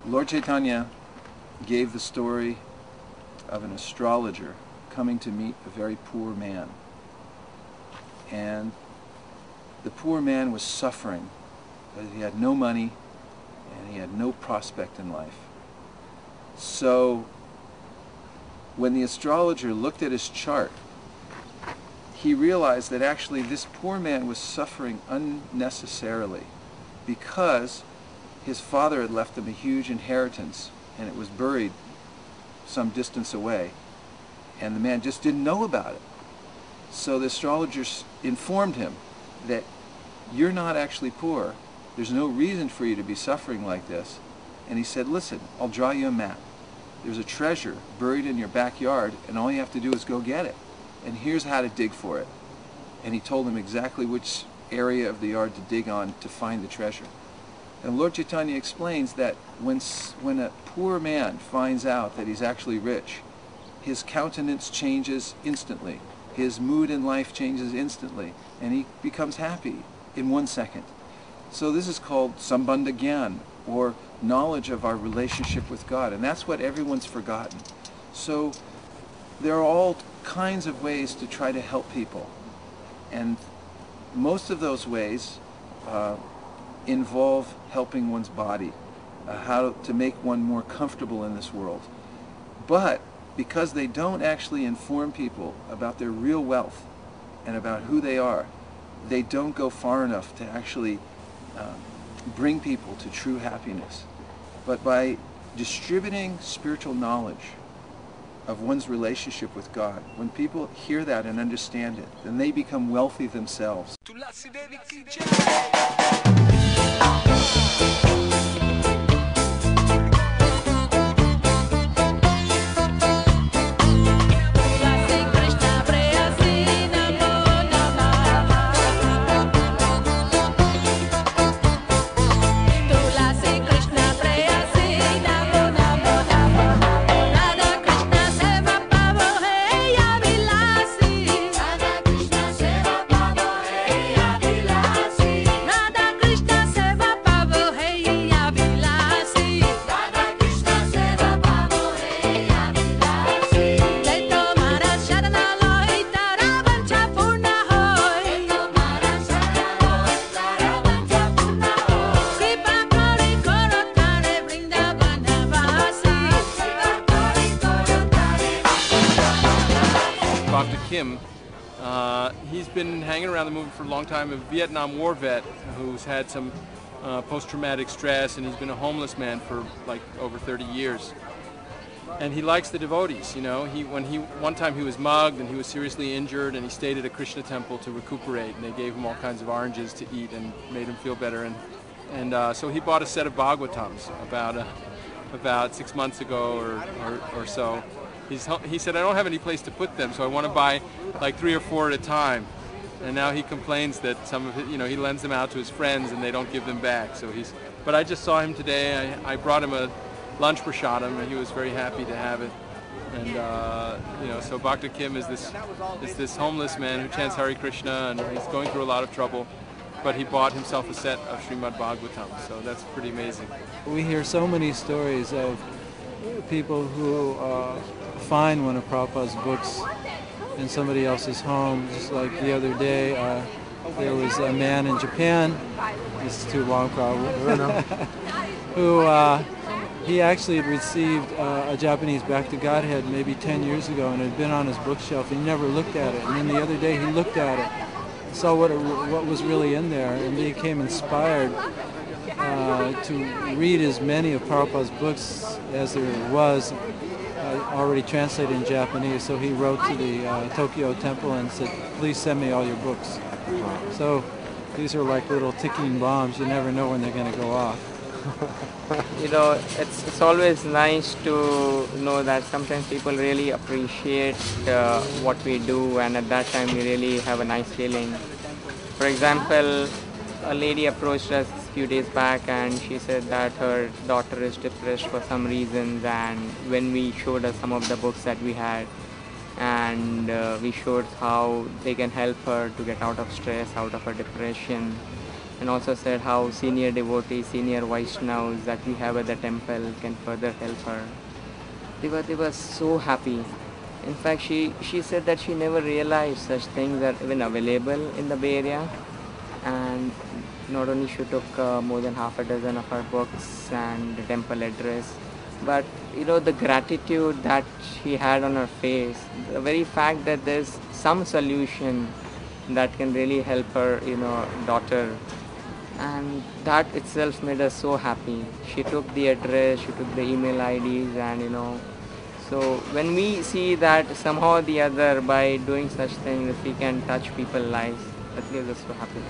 Lord Chaitanya gave the story of an astrologer coming to meet a very poor man. And the poor man was suffering because he had no money and he had no prospect in life. So when the astrologer looked at his chart, he realized that actually this poor man was suffering unnecessarily because his father had left him a huge inheritance and it was buried some distance away, and the man just didn't know about it. So the astrologer informed him that you're not actually poor, there's no reason for you to be suffering like this. And he said, listen, I'll draw you a map. There's a treasure buried in your backyard and all you have to do is go get it. And here's how to dig for it. And he told him exactly which area of the yard to dig on to find the treasure. And Lord Chaitanya explains that when a poor man finds out that he's actually rich, his countenance changes instantly. His mood in life changes instantly. And he becomes happy in 1 second. So this is called Sambandha Gyan, or knowledge of our relationship with God. And that's what everyone's forgotten. So there are all kinds of ways to try to help people. And most of those ways involve helping one's body, how to make one more comfortable in this world. But because they don't actually inform people about their real wealth and about who they are, they don't go far enough to actually bring people to true happiness. But by distributing spiritual knowledge of one's relationship with God, when people hear that and understand it, then they become wealthy themselves. He's been hanging around the movement for a long time, a Vietnam War vet who's had some post-traumatic stress, and he's been a homeless man for like over 30 years. And he likes the devotees, you know. One time he was mugged and he was seriously injured, and he stayed at a Krishna temple to recuperate, and they gave him all kinds of oranges to eat and made him feel better. And so he bought a set of Bhagavatams about 6 months ago or so. He said, I don't have any place to put them, so I want to buy like 3 or 4 at a time. And now he complains that some of it, he lends them out to his friends and they don't give them back. But I just saw him today. I brought him a lunch prasadam, and he was very happy to have it. And so Bhakta Kim is this homeless man who chants Hare Krishna, and he's going through a lot of trouble. But he bought himself a set of Srimad Bhagavatam, so that's pretty amazing. We hear so many stories of people who find one of Prabhupada's books in somebody else's home. Just like the other day, there was a man in Japan, this is too long probably, who he actually had received a Japanese Back to Godhead maybe 10 years ago, and it had been on his bookshelf. He never looked at it, and then the other day he looked at it, saw what was really in there, and became inspired to read as many of Prabhupada's books as there was already translated in Japanese. So he wrote to the Tokyo temple and said, please send me all your books. So these are like little ticking bombs. You never know when they're going to go off. It's always nice to know that sometimes people really appreciate what we do, and at that time we really have a nice feeling. For example, a lady approached us a few days back and she said that her daughter is depressed for some reasons, and when we showed her some of the books that we had, and we showed how they can help her to get out of stress, out of her depression, and also said how senior devotees, senior Vaishnavas that we have at the temple can further help her. They were so happy. In fact, she said that she never realized such things are even available in the Bay Area, and not only she took more than half a dozen of her books and the temple address, but the gratitude that she had on her face, the very fact that there's some solution that can really help her daughter, and that itself made us so happy. She took the address, she took the email IDs, and so when we see that somehow or the other by doing such things, if we can touch people's lives, that gives us so happy.